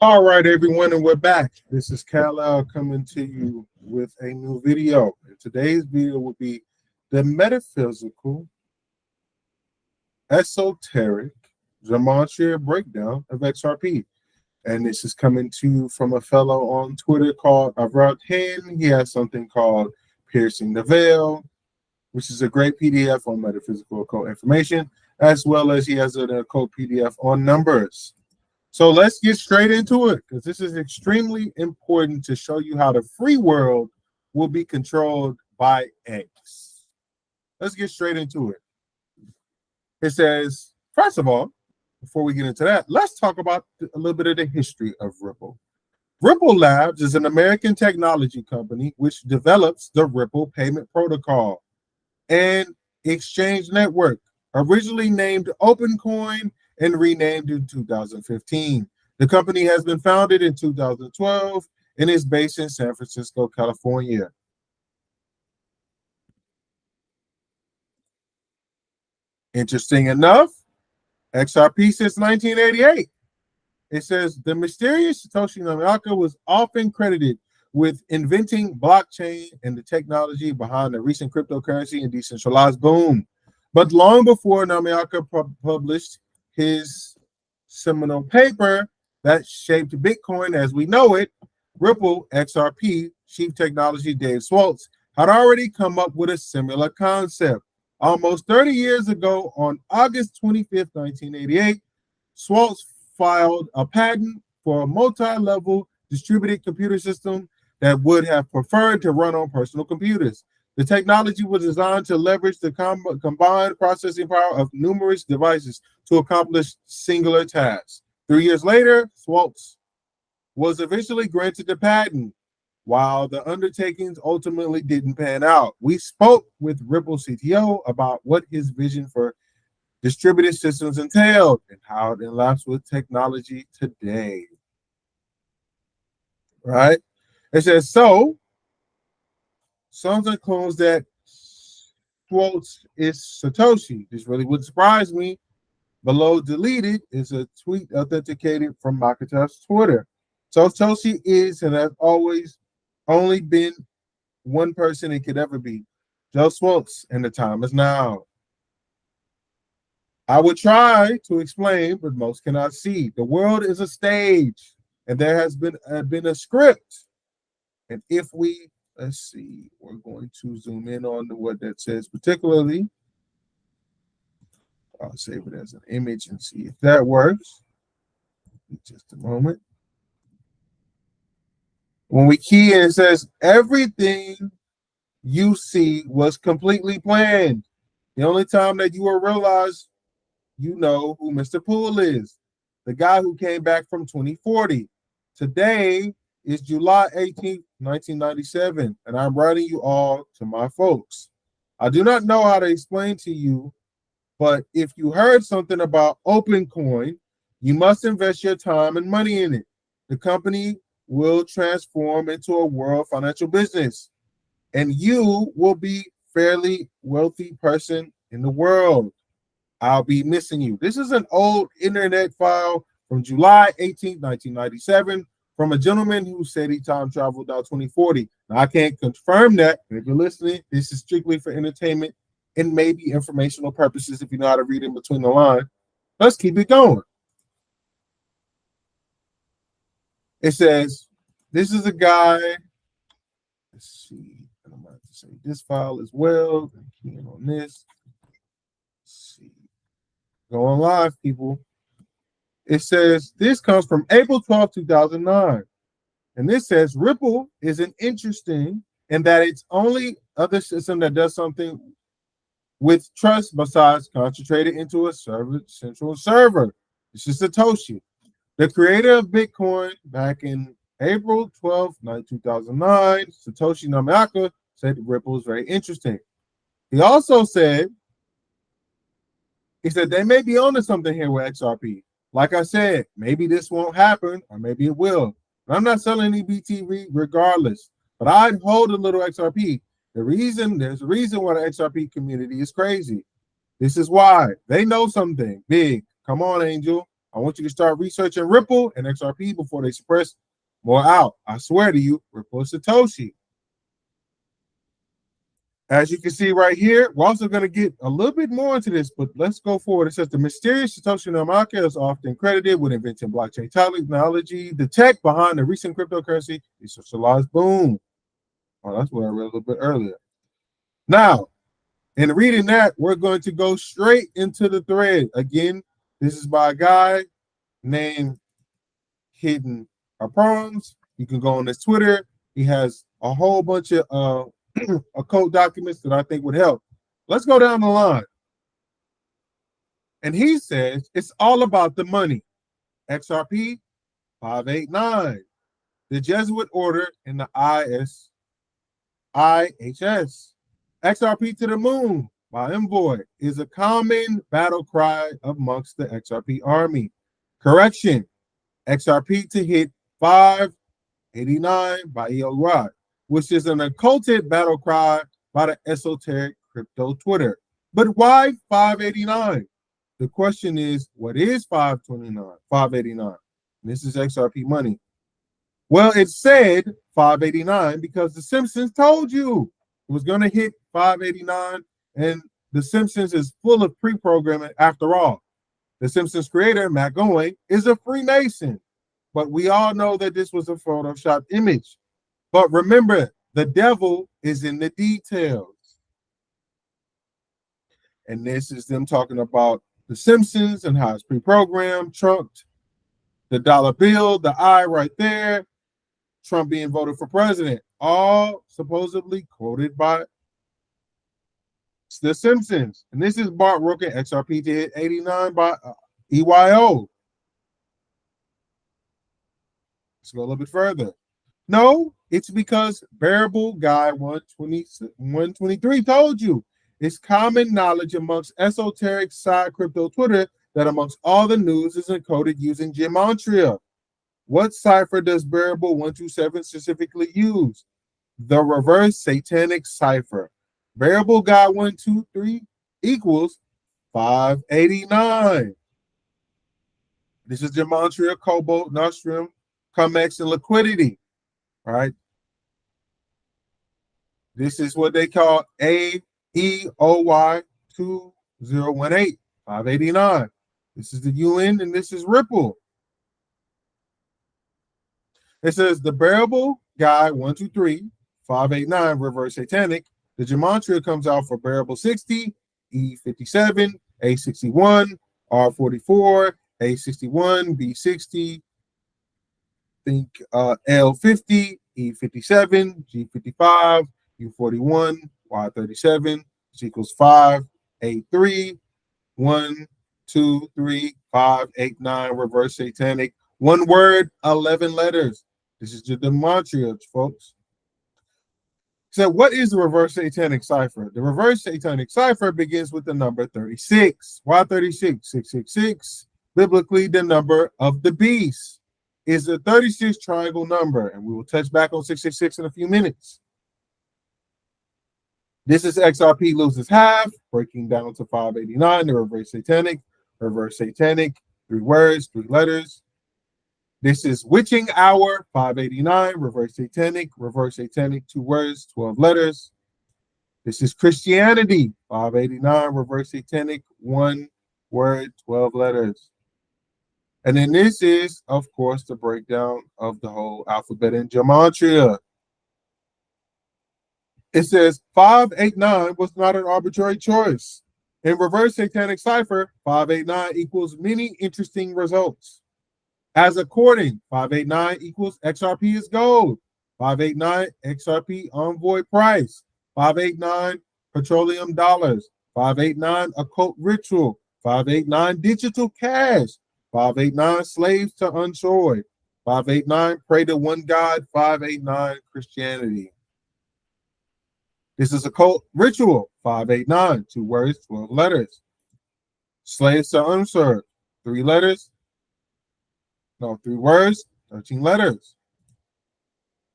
All right, everyone, and we're back. This is Kal coming to you with a new video. And today's video will be the metaphysical, esoteric, gematria breakdown of XRP. And this is coming to you from a fellow on Twitter called Avrat10. He has something called Piercing the Veil, which is a great PDF on metaphysical occult information, as well as he has an occult PDF on numbers. So let's get straight into it, because this is extremely important to show you how the free world will be controlled by X. Let's get straight into it. It says, first of all, before we get into that, let's talk about a little bit of the history of Ripple. Ripple Labs is an American technology company which develops the Ripple payment protocol and exchange network, originally named OpenCoin and renamed in 2015. The company has been founded in 2012 and is based in San Francisco, California. Interesting enough, XRP since 1988. It says the mysterious Satoshi Nakamoto was often credited with inventing blockchain and the technology behind the recent cryptocurrency and decentralized boom. But long before Nakamoto published his seminal paper that shaped Bitcoin as we know it, Ripple XRP chief technology Dave Schwartz had already come up with a similar concept. Almost 30 years ago, on August 25th, 1988, Schwartz filed a patent for a multi-level distributed computer system that would have preferred to run on personal computers. The technology was designed to leverage the combined processing power of numerous devices to accomplish singular tasks. 3 years later, Schwartz was eventually granted the patent, while the undertakings ultimately didn't pan out. We spoke with Ripple CTO about what his vision for distributed systems entailed and how it aligns with technology today. Right? It says, so, some concludes that Schwartz is Satoshi. This really wouldn't surprise me. Below deleted is a tweet authenticated from Makato's Twitter. So Satoshi is and has always only been one person it could ever be. Joe Schwartz, and the time is now. I would try to explain, but most cannot see. The world is a stage, and there has been a script. And if we let's see, we're going to zoom in on what that says particularly. I'll save it as an image and see if that works. Just a moment. When we key in, it says everything you see was completely planned. The only time that you will realize you know who Mr. Poole is, the guy who came back from 2040. Today is July 18th, 1997, and I'm writing you all to my folks. I do not know how to explain to you, but if you heard something about OpenCoin, you must invest your time and money in it. The company will transform into a world financial business, and you will be fairly wealthy person in the world. I'll be missing you. This is an old internet file from July 18th, 1997, from a gentleman who said he time traveled out 2040. Now, I can't confirm that. If you're listening, this is strictly for entertainment and maybe informational purposes if you know how to read in between the lines. Let's keep it going. It says, this is a guy. Let's see. I'm about to say this file as well. Key in on this. Let's see. Going live, people. It says this comes from April 12, 2009. And this says Ripple isn't interesting in that it's only other system that does something with trust besides concentrated into a central server. This is Satoshi. The creator of Bitcoin back in April 12, 2009, Satoshi Nakamoto said Ripple is very interesting. He also said, they may be onto something here with XRP. Like I said, maybe this won't happen, or maybe it will. And I'm not selling any BTV regardless, but I'd hold a little XRP. There's a reason why the XRP community is crazy. This is why. They know something big. Come on, Angel. I want you to start researching Ripple and XRP before they suppress more out. I swear to you, Ripple is Satoshi. As you can see right here, we're also going to get a little bit more into this, but let's go forward. It says the mysterious Satoshi Nakamoto is often credited with inventing blockchain technology. The tech behind the recent cryptocurrency is socialized boom. Oh, that's what I read a little bit earlier. Now, in reading that, we're going to go straight into the thread. Again, this is by a guy named Hidden Poems. You can go on his Twitter. He has a whole bunch of occult documents that I think would help. Let's go down the line. And he says it's all about the money. XRP 589. The Jesuit order in the IHS. XRP to the moon by Envoy is a common battle cry amongst the XRP army. Correction. XRP to hit 589 by EOY, which is an occulted battle cry by the esoteric crypto Twitter. But why 589? The question is, what is 589? This is XRP money. Well, it said 589 because The Simpsons told you it was going to hit 589, and The Simpsons is full of pre-programming after all. The Simpsons creator, Matt Groening, is a Freemason, but we all know that this was a Photoshop image. But remember, the devil is in the details. And this is them talking about The Simpsons and how it's pre-programmed, trumped the dollar bill, the I right there, Trump being voted for president, all supposedly quoted by The Simpsons. And this is Bart Rooker, XRP to hit 89 by EYO. Let's go a little bit further. No, it's because Bearable Guy 123 told you. It's common knowledge amongst esoteric side crypto Twitter that amongst all the news is encoded using gematria. What cipher does Bearable 127 specifically use? The reverse satanic cipher. Bearable Guy 123 equals 589. This is gematria, cobalt, nostrum, CumEx, and liquidity. All right. This is what they call AEOY 2018, 589. This is the UN and this is Ripple. It says the Bearable Guy 123, 589, reverse satanic. The gematria comes out for Bearable 60, E57, A61, R44, A61, B60, think L50, E57, G55, U41, Y37, which equals 5, 8, 3, 1, 2, 3, 5, 8, 9, reverse satanic. One word, 11 letters. This is the gematria, folks. So what is the reverse satanic cipher? The reverse satanic cipher begins with the number 36. Why 36? 666, biblically the number of the beast, is the 36 triangle number, and we will touch back on 666 in a few minutes. This is XRP loses half, breaking down to 589, the reverse satanic, 3 words, 3 letters. This is witching hour, 589, reverse satanic, 2 words, 12 letters. This is Christianity, 589, reverse satanic, 1 word, 12 letters. And then this is, of course, the breakdown of the whole alphabet in gematria. It says 589 was not an arbitrary choice. In reverse satanic cipher, 589 equals many interesting results. As according, 589 equals XRP is gold, 589 XRP envoy price, 589 petroleum dollars, 589 occult ritual, 589 digital cash, 589 slaves to unsoiled, 589 pray to one God, 589 Christianity. This is occult ritual, 589, 2 words, 12 letters. Slaves to unserved, 3 letters. No, 3 words, 13 letters.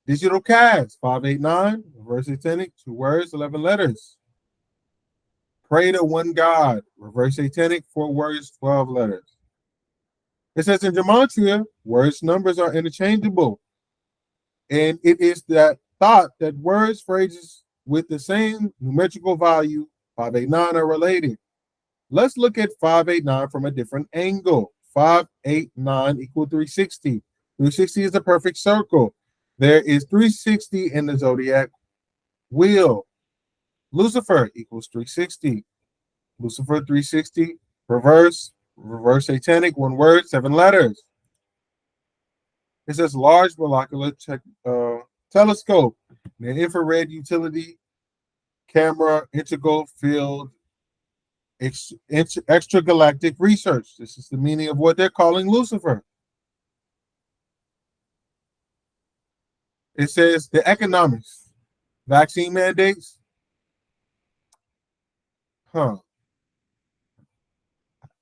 Digital cash, 589, reverse satanic, 2 words, 11 letters. Pray to one God, reverse satanic, 4 words, 12 letters. It says in gematria, words, numbers are interchangeable. And it is that thought that words, phrases with the same numerical value, 589, are related. Let's look at 589 from a different angle. 589 equal 360. 360 is the perfect circle. There is 360 in the zodiac wheel. Lucifer equals 360. Lucifer 360, reverse satanic, one word, 7 letters. It says large molecular telescope, an infrared utility camera, integral field, extragalactic research. This is the meaning of what they're calling Lucifer. It says the economics, vaccine mandates. I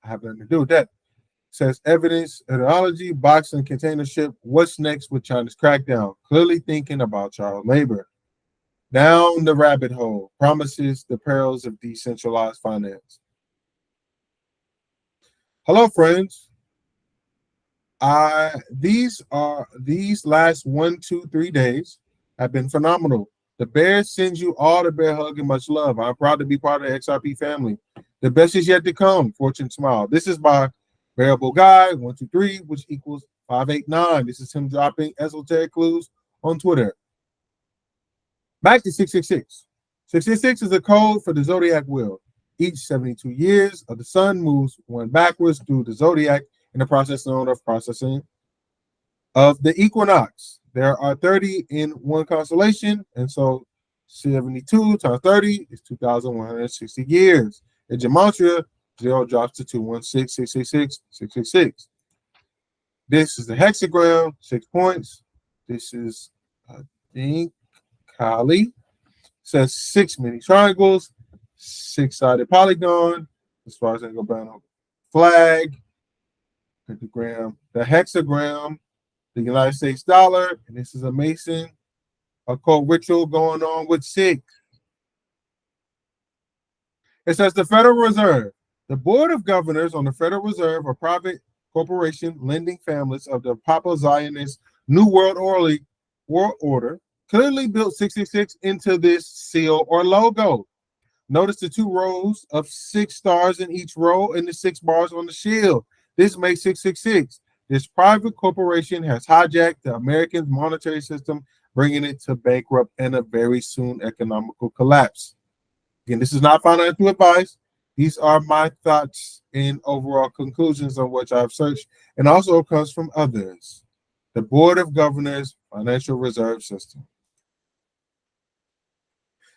have nothing to do with that. It says evidence, ideology, box and container ship. What's next with China's crackdown? Clearly thinking about child labor. Down the rabbit hole. Promises the perils of decentralized finance. Hello, friends. These last 1, 2, 3 days have been phenomenal. The Bear sends you all the bear hug and much love. I'm proud to be part of the XRP family. The best is yet to come. Fortune smile. This is my Bearable Guy 123, which equals 589. This is him dropping esoteric clues on Twitter. Back to 666. 666 is a code for the zodiac wheel. Each 72 years of the sun moves one backwards through the zodiac in the process known of processing of the equinox. There are 30 in one constellation, and so 72 times 30 is 2,160 years. In gematria, 0 drops to 216, 666, 666. This is the hexagram, 6 points. This is, I think, Kali. Says 6 mini triangles, 6-sided polygon, as far as I go down, flag, pentagram, the hexagram, the United States dollar, and this is a Mason occult ritual going on with 6. It says the Federal Reserve. The Board of Governors on the Federal Reserve, a private corporation lending families of the Papa Zionist New World Order, clearly built 666 into this seal or logo. Notice the 2 rows of 6 stars in each row and the 6 bars on the shield. This makes 666. This private corporation has hijacked the American monetary system, bringing it to bankrupt and a very soon economical collapse. Again, this is not financial advice. These are my thoughts and overall conclusions on which I've searched, and also comes from others. The Board of Governors Financial Reserve System.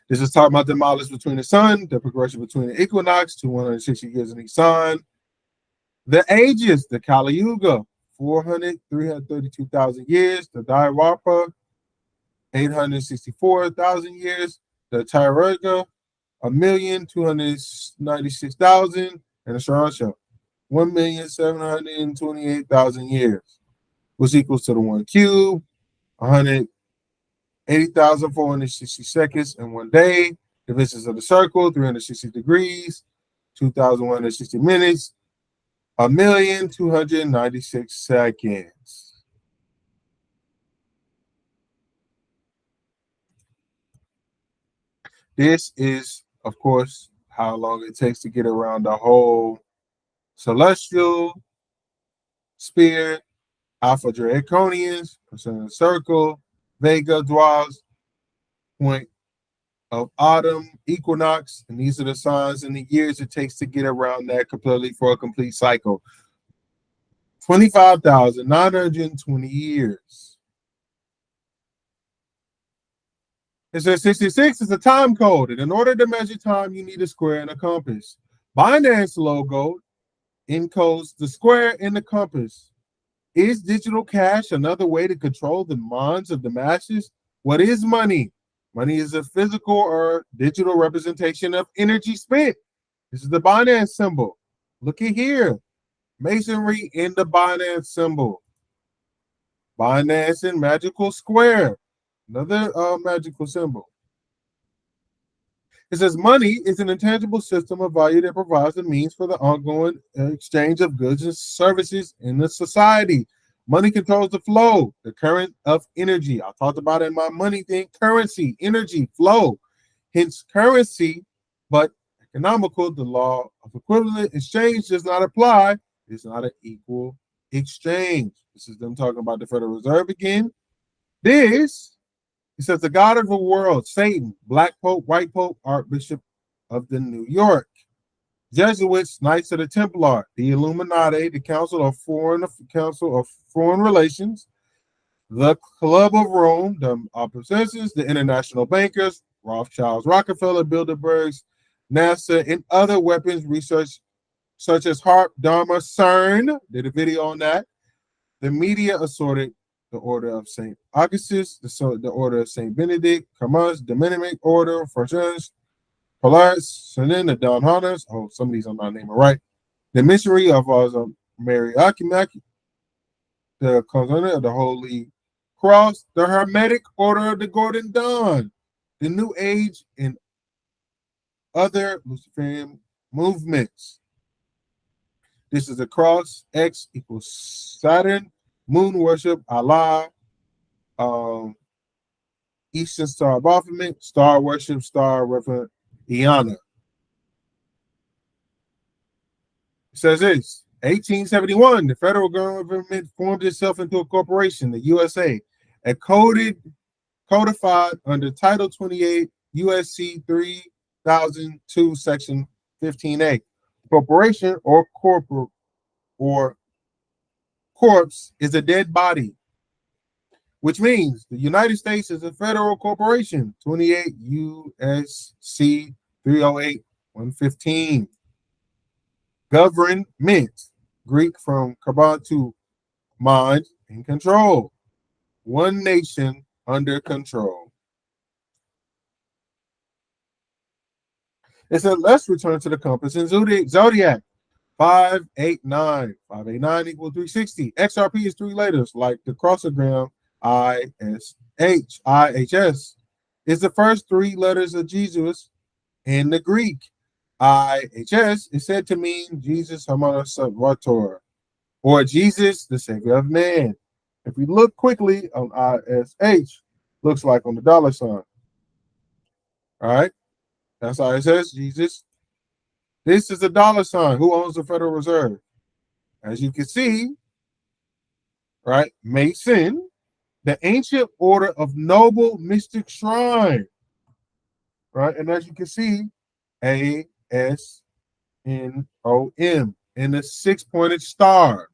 This is talking about the mileage between the sun, the progression between the equinox, 260 years in each sign. The ages, the Kali Yuga, 332,000 years. The Dharwapa, 864,000 years. The Tyraga, 1,296,000. And the Sharansha, 1,728,000 years, which equals to the 1 cube, 180,460 seconds in 1 day. Divisions of the circle, 360 degrees, 2,160 minutes, 1,296 seconds. This is, of course, how long it takes to get around the whole celestial sphere, Alpha Draconians, percent of the circle, Vega dwells, point of autumn, equinox, and these are the signs and the years it takes to get around that completely for a complete cycle. 25,920 years. It says 66 is a time code, and in order to measure time, you need a square and a compass. Binance logo encodes the square and the compass. Is digital cash another way to control the minds of the masses? What is money? Money is a physical or digital representation of energy spent. This is the Binance symbol. Look at here. Masonry in the Binance symbol. Binance and magical square. Another magical symbol. It says money is an intangible system of value that provides the means for the ongoing exchange of goods and services in the society. Money controls the flow, the current of energy. I talked about it in my money thing: currency, energy, flow. Hence, currency, but economical, the law of equivalent exchange does not apply. It's not an equal exchange. This is them talking about the Federal Reserve again. This, it says, the God of the world, Satan, Black Pope, White Pope, Archbishop of the New York, Jesuits, Knights of the Templar, the Illuminati, the Council of Foreign Relations, the Club of Rome, the Oppositions, the International Bankers, Rothschilds, Rockefeller, Bilderbergs, NASA, and other weapons research such as HARP, Dharma, CERN, did a video on that. The media assorted the Order of St. Augustus, the Order of St. Benedict, Camus, Dominican Order, Fortunes, Polaris, and then the Don Hunters. Oh, some of these I'm not naming right. The Mystery of Mary Akimaki, the Component of the Holy Cross, the Hermetic Order of the Golden Dawn, the New Age, and other Luciferian movements. This is the cross, X equals Saturn, moon worship, Allah, Eastern Star of Baphomet, star worship, star reference, Iana. It says this: 1871, the federal government formed itself into a corporation, the USA, and codified under Title 28 USC 3002, Section 15A. Corporation or corporate or corpse is a dead body, which means the United States is a federal corporation, 28 USC 308 115. Government, Greek from kaban, to mind and control. One nation under control. It said, let's return to the compass in Zodiac. 589. 589 equals 360. XRP is three letters, like the crossogram ISH. IHS is the first three letters of Jesus in the Greek. IHS is said to mean Jesus Homo Salvator, or Jesus, the Savior of man. If we look quickly on ISH, looks like on the dollar sign. All right, that's ISS, Jesus. This is a dollar sign. Who owns the Federal Reserve? As you can see, right, Mason, the ancient order of noble mystic shrine, right? And as you can see, ASNOM in the six-pointed star.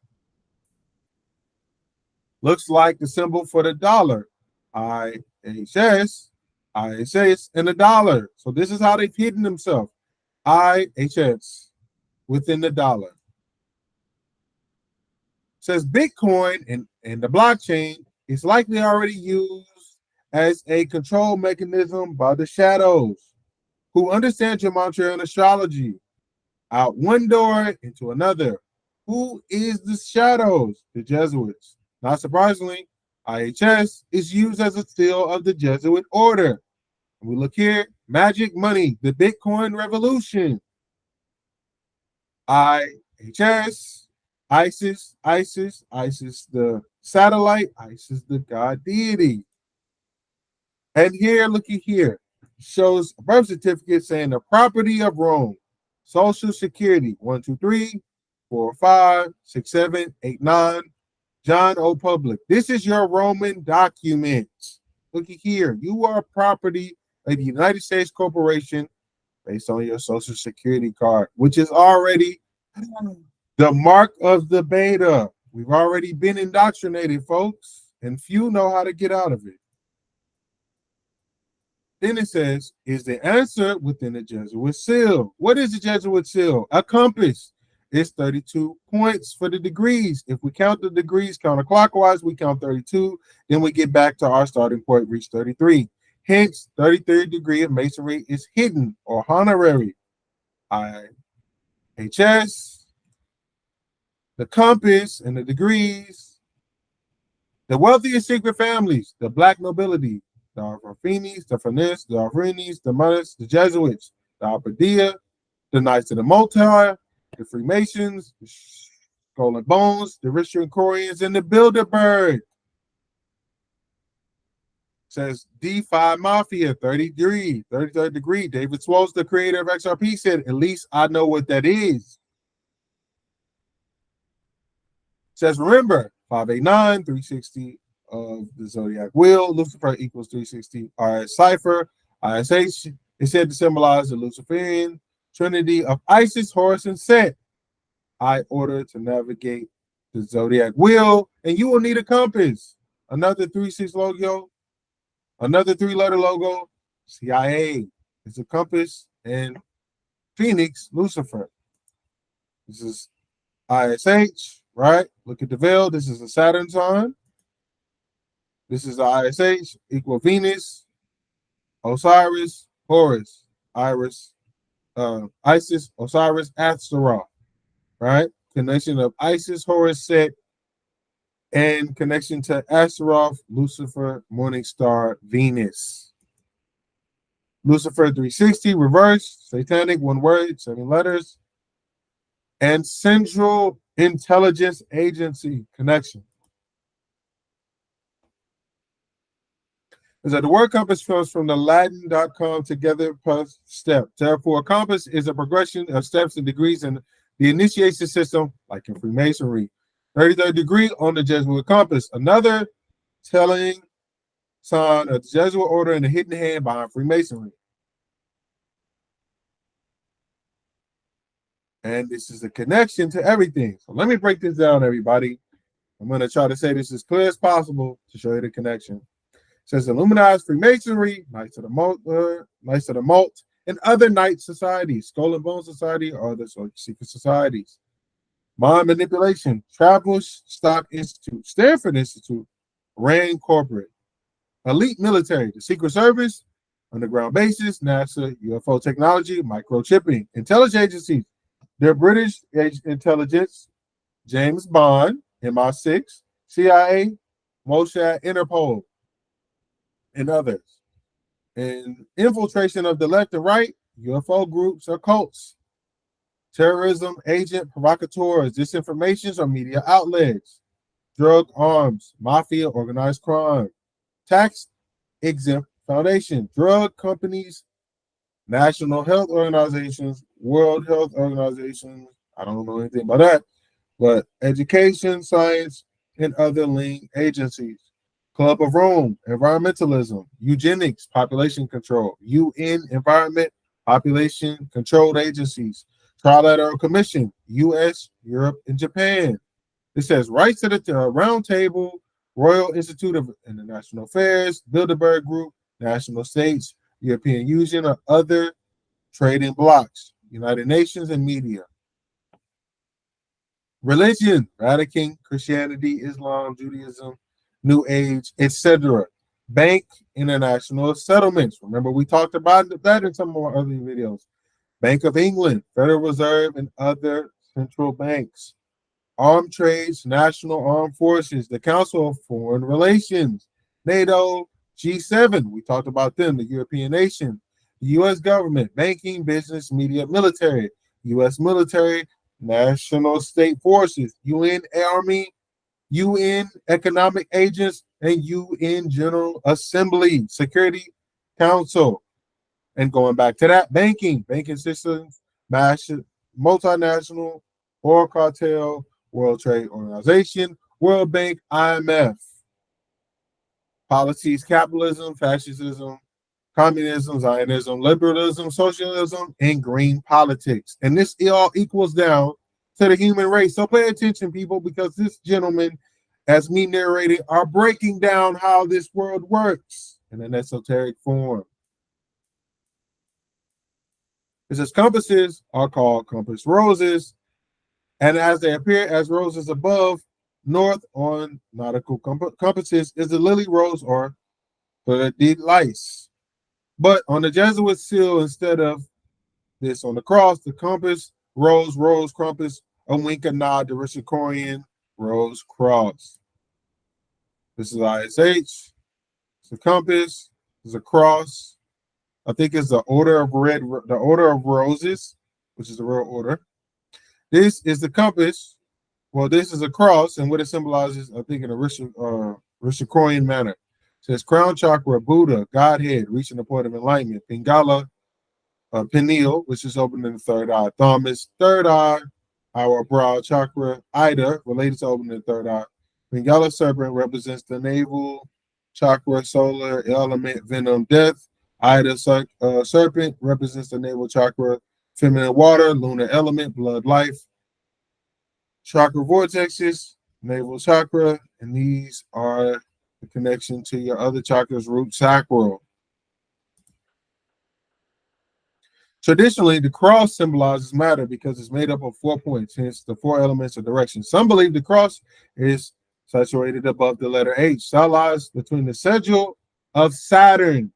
Looks like the symbol for the dollar. IHS, and the dollar. So this is how they've hidden themselves. IHS within the dollar. It says Bitcoin and the blockchain is likely already used as a control mechanism by the shadows, who understand gematria and astrology. Out one door into another. Who is the shadows? The Jesuits. Not surprisingly, IHS is used as a seal of the Jesuit order. And we look here, magic money, the Bitcoin revolution. IHS, Isis, the satellite, Isis, the god deity. And here, looky here, shows a birth certificate saying the property of Rome. Social Security, 1, 2, 3, 4, 5, 6, 7, 8, 9. John O. Public. This is your Roman document. Looky here. You are property of the United States Corporation based on your Social Security card, which is already the mark of the beta. We've already been indoctrinated, folks, and few know how to get out of it. Then it says, is the answer within the Jesuit seal? What is the Jesuit seal? A compass. It's 32 points for the degrees. If we count the degrees counterclockwise, we count 32. Then we get back to our starting point, reach 33. Hence, 33rd degree of masonry is hidden or honorary. IHS, the compass and the degrees, the wealthy and secret families, the black nobility, the Alphines, the Finis, the Alphines, the Monis, the Jesuits, the Alpadia, the Knights of the Multi, the Freemasons, the Skull and Bones, the Richard Corians, and the Bilderberg. Says DeFi Mafia, 33rd degree. David Swolz, the creator of XRP, said, at least I know what that is. Says, remember, 589, 360 of the Zodiac Wheel, Lucifer equals 360. RS Cipher, ISH is said to symbolize the Luciferian trinity of Isis, Horus, and Set. I order to navigate the Zodiac Wheel, and you will need a compass. Another 3-6 logo, another 3-letter logo, CIA is a compass, and Phoenix, Lucifer. This is ISH, right? Look at the veil. This is a Saturn sign. This is the ISH, equal Venus, Osiris, Horus, Iris, Isis, Osiris, Astaroth, right? Connection of Isis, Horus, Set, and connection to Astaroth, Lucifer, Morning Star, Venus. Lucifer 360, reverse, satanic, 1 word, 7 letters, and Central Intelligence Agency connection. Is that the word compass comes from the Latin.com together plus step. Therefore, a compass is a progression of steps and degrees in the initiation system, like in Freemasonry. 33rd degree on the Jesuit compass. Another telling sign of the Jesuit order and the hidden hand behind Freemasonry. And this is a connection to everything. So let me break this down, everybody. I'm going to try to say this as clear as possible to show you the connection. It says Illuminized Freemasonry, Knights of the Malt, and other Knight societies, Skull and Bone Society, or other secret societies. Mind manipulation, Travelers Stock Institute, Stanford Institute, Rand Corporate, Elite Military, the Secret Service, Underground Bases, NASA, UFO technology, microchipping, intelligence agencies, the British intelligence, James Bond, MI6, CIA, Mossad, Interpol, and others. And infiltration of the left and right, UFO groups or cults, terrorism, agent, provocateurs, disinformations or media outlets, drug arms, mafia, organized crime, tax exempt foundation, drug companies, national health organizations, World Health Organizations, I don't know anything about that, but education, science, and other linked agencies. Club of Rome, environmentalism, eugenics, population control, UN, environment, population controlled agencies, Trilateral Commission, US, Europe, and Japan. It says rights to the round table, Royal Institute of International Affairs, Bilderberg Group, national states, European Union, or other trading blocs, United Nations, and media. Religion, Vatican, Christianity, Islam, Judaism, New Age, etc. Bank, international settlements. Remember, we talked about that in some of our other videos. Bank of England, Federal Reserve, and other central banks. Armed trades, national armed forces, the Council of Foreign Relations, NATO, G7. We talked about them, the European nation, the U.S. government, banking, business, media, military, U.S. military, national state forces, UN Army, UN economic agents, and UN General Assembly, Security Council. And going back to that, banking systems, multinational, oil cartel, World Trade Organization, World Bank, IMF. Policies, capitalism, fascism, communism, Zionism, liberalism, socialism, and green politics. And this all equals down to the human race. So pay attention, people, because this gentleman, as me narrating, are breaking down how this world works in an esoteric form. It says compasses are called compass roses, and as they appear as roses above, north on nautical compasses is the lily rose or fleur de lis. But on the Jesuit seal, instead of this on the cross, the compass, rose, compass, a wink, a nod, the Rishikorian, rose, cross. This is ISH, it's the compass, There's a cross. I think it's the Order of the Order of Roses, which is the real order. This is the compass. Well, this is a cross, and what it symbolizes, I think, in a Rishikorian manner. It says crown chakra, Buddha, Godhead, reaching the point of enlightenment. Pingala, pineal, which is open in the third eye. Thalamus, third eye, our brow chakra. Ida, related to opening the third eye. Pingala serpent represents the navel chakra, solar element, venom, death. Ida serpent represents the navel chakra, feminine water, lunar element, blood, life. Chakra vortexes, navel chakra, and these are the connection to your other chakras, root sacral. Traditionally, the cross symbolizes matter because it's made up of 4 points, hence the 4 elements of direction. Some believe the cross is situated above the letter H. That lies between the sigil of Saturn,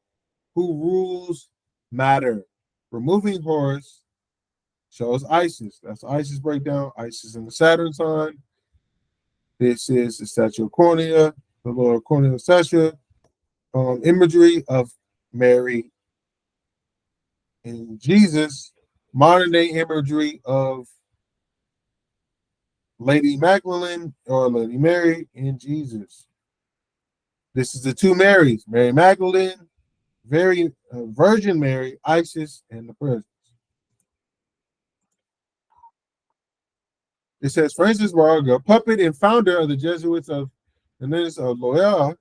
who rules matter. Removing Horus shows Isis. That's Isis breakdown. Isis in the Saturn sign. This is the statue of Cornea, the lower corneal statue. Imagery of Mary and Jesus. Modern day imagery of Lady Magdalene or Lady Mary and Jesus. This is the 2 Marys, Mary Magdalene, Virgin Mary, Isis, and the presence. It says Francis Borgia, puppet and founder of the Jesuits of Loyola,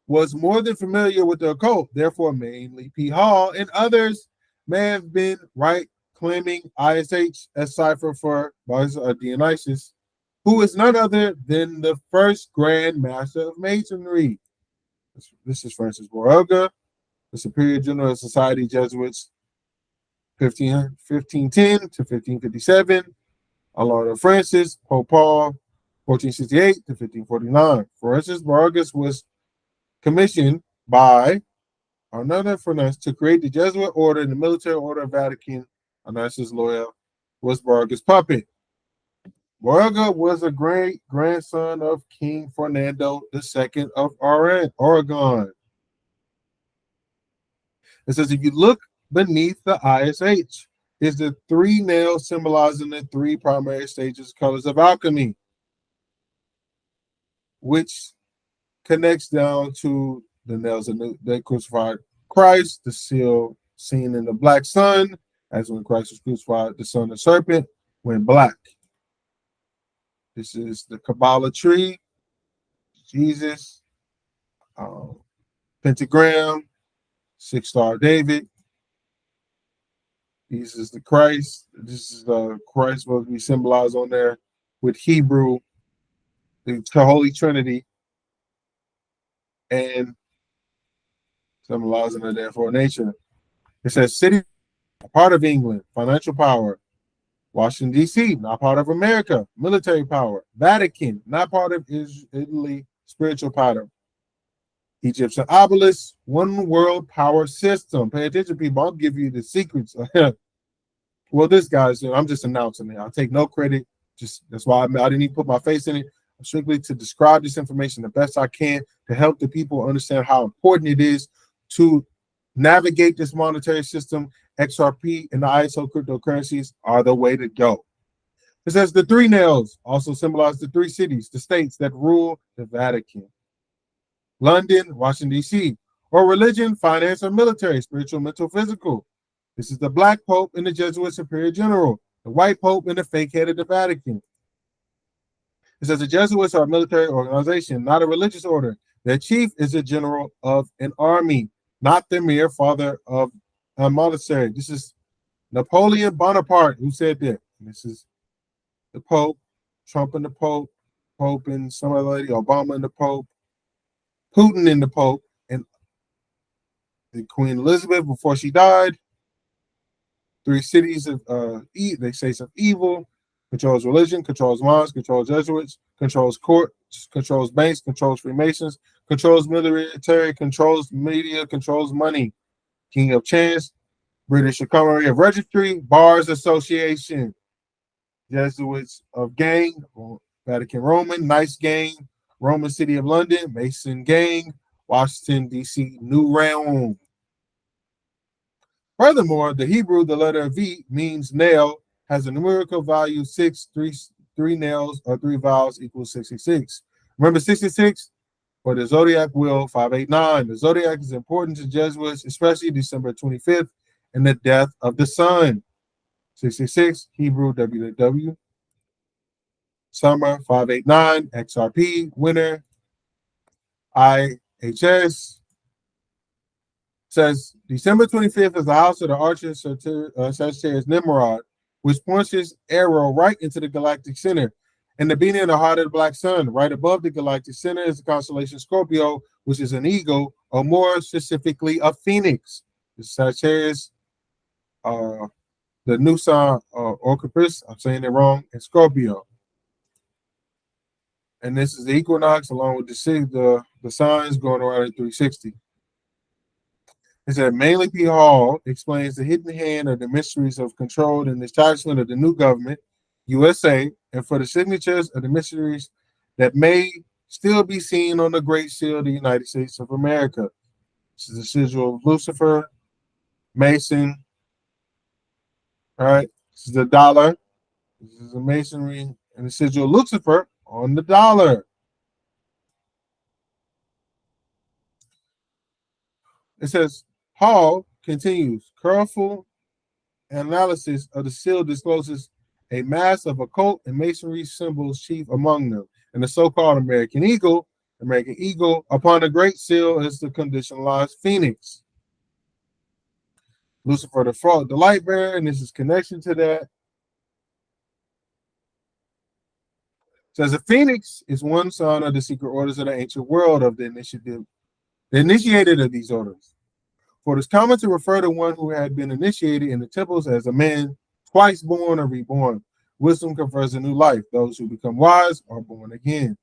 was more than familiar with the occult. Therefore, mainly P. Hall and others may have been right claiming ISH as cipher for Dionysus, who is none other than the first Grand Master of Masonry. This is Francis Borgia, the Superior General Society Jesuits, 1510 to 1557. Our Lord of Francis, Pope Paul, 1468 to 1549. Francis Borgia was commissioned by another Fernandez to create the Jesuit order in the military order of Vatican. Onassis Loyal was Borgia's puppet. Borgia was a great grandson of King Fernando II of Aragon. It says if you look beneath the ISH, is the 3 nails symbolizing the 3 primary stages colors of alchemy, which connects down to the nails of the crucified Christ, the seal seen in the black sun, as when Christ was crucified, the son of the serpent went black. This is the Kabbalah tree, Jesus, pentagram, 6-star David. This is the Christ. This is the Christ supposed to be symbolized on there with Hebrew, the Holy Trinity, and symbolizing the therefore nature. It says city, part of England, financial power. Washington, D.C., not part of America, military power. Vatican, not part of Italy, spiritual power. Egyptian obelisk, one world power system. Pay attention, people. I'll give you the secrets. Well, this guy's, I'm just announcing it. I'll take no credit. Just that's why I didn't even put my face in it. Strictly to describe this information the best I can to help the people understand how important it is to navigate this monetary system. XRP and the ISO cryptocurrencies are the way to go. It says the 3 nails also symbolize the 3 cities, the states that rule the Vatican. London, Washington, D.C., or religion, finance, or military, spiritual, mental, physical. This is the Black Pope and the Jesuit Superior General, the White Pope and the fake head of the Vatican. It says the Jesuits are a military organization, not a religious order. Their chief is a general of an army, not the mere father of a monastery. This is Napoleon Bonaparte who said that. This is the Pope, Trump and the Pope, Pope and some other lady, Obama and the Pope, Putin and the Pope, and the Queen Elizabeth before she died. 3 cities of they say some evil, controls religion, controls minds, controls Jesuits, controls courts, controls banks, controls Freemasons, controls military, controls media, controls money. King of Chance, British Academy of Registry, Bars Association, Jesuits of Gang, Vatican Roman, Nice Gang, Roman City of London, Mason Gang, Washington, D.C., New Realm. Furthermore, the Hebrew, the letter V means nail, has a numerical value 6, 3 nails or 3 vowels equals 66. Remember 66? For the zodiac wheel, 589. The zodiac is important to Jesuits, especially December 25th and the death of the sun. 66, Hebrew, WW. Summer, 589. XRP, winter, IHS. Says December 25th is the house of the archer Sagittarius Nimrod, which points his arrow right into the galactic center. And the beginning of the heart of the black sun, right above the galactic center, is the constellation Scorpio, which is an eagle, or more specifically, a phoenix. The Sagittarius, the new sign, Orcupus, I'm saying it wrong, and Scorpio. And this is the equinox, along with the signs going around at 360. It said mainly P. Hall explains the hidden hand of the mysteries of control and establishment of the new government, USA, and for the signatures of the mysteries that may still be seen on the Great Seal of the United States of America. This is the sigil of Lucifer, Mason. All right, this is the dollar. This is the masonry and the sigil of Lucifer on the dollar. It says, Hall continues, careful analysis of the seal discloses a mass of occult and masonry symbols chief among them, and the so-called American eagle, upon the great seal is the conditionalized phoenix. Lucifer the light bearer, and this is connection to that. Says the phoenix is one son of the secret orders of the ancient world of the initiated of these orders. For it is common to refer to one who had been initiated in the temples as a man twice born or reborn. Wisdom confers a new life. Those who become wise are born again.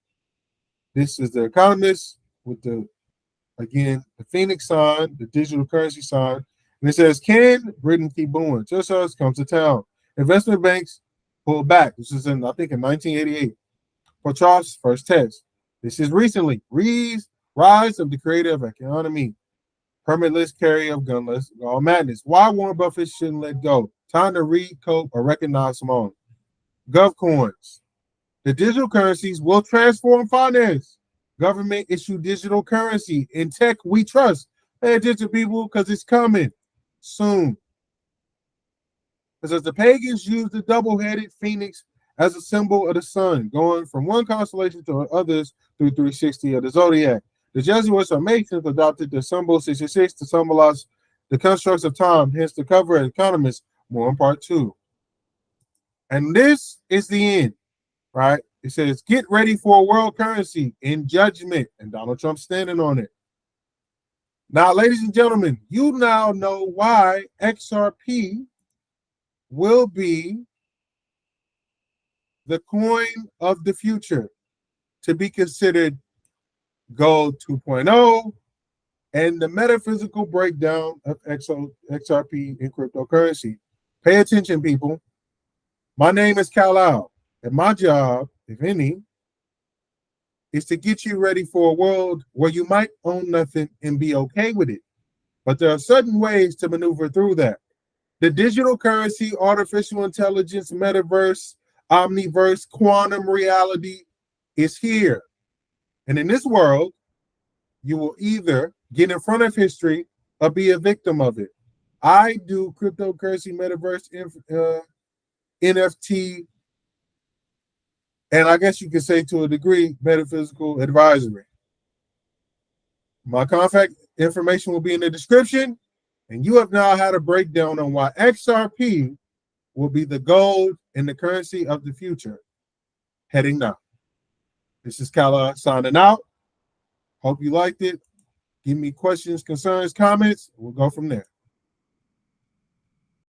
This is the economist with the phoenix sign, the digital currency sign. And it says, can Britain keep booming? Just us comes to town. Investment banks pull back. This is in 1988. For Trump's first test. This is recently. Rise of the creative economy. Permitless carry of gunless, all madness. Why Warren Buffett shouldn't let go. Time to read, cope, or recognize small. Gov coins. The digital currencies will transform finance. Government issue digital currency. In tech, we trust. Pay attention, people, because it's coming soon. Because the pagans used the double-headed phoenix as a symbol of the sun, going from one constellation to others through 360 of the zodiac. The Jesuits or Masons adopted the symbol 66 to symbolize the constructs of time, hence the cover of Economist, more in part 2. And this is the end, right? It says, get ready for a world currency in judgment, and Donald Trump standing on it. Now, ladies and gentlemen, you now know why XRP will be the coin of the future, to be considered gold 2.0, and the metaphysical breakdown of XRP in cryptocurrency. Pay attention, people. My name is Kal-Al, and my job, if any, is to get you ready for a world where you might own nothing and be okay with it. But there are certain ways to maneuver through that. The digital currency, artificial intelligence, metaverse, omniverse, quantum reality is here. And in this world, you will either get in front of history or be a victim of it. I do cryptocurrency, metaverse, NFT, and I guess you could say to a degree, metaphysical advisory. My contact information will be in the description, and you have now had a breakdown on why XRP will be the gold and the currency of the future heading now. This is Kala signing out. Hope you liked it. Give me questions, concerns, comments. We'll go from there.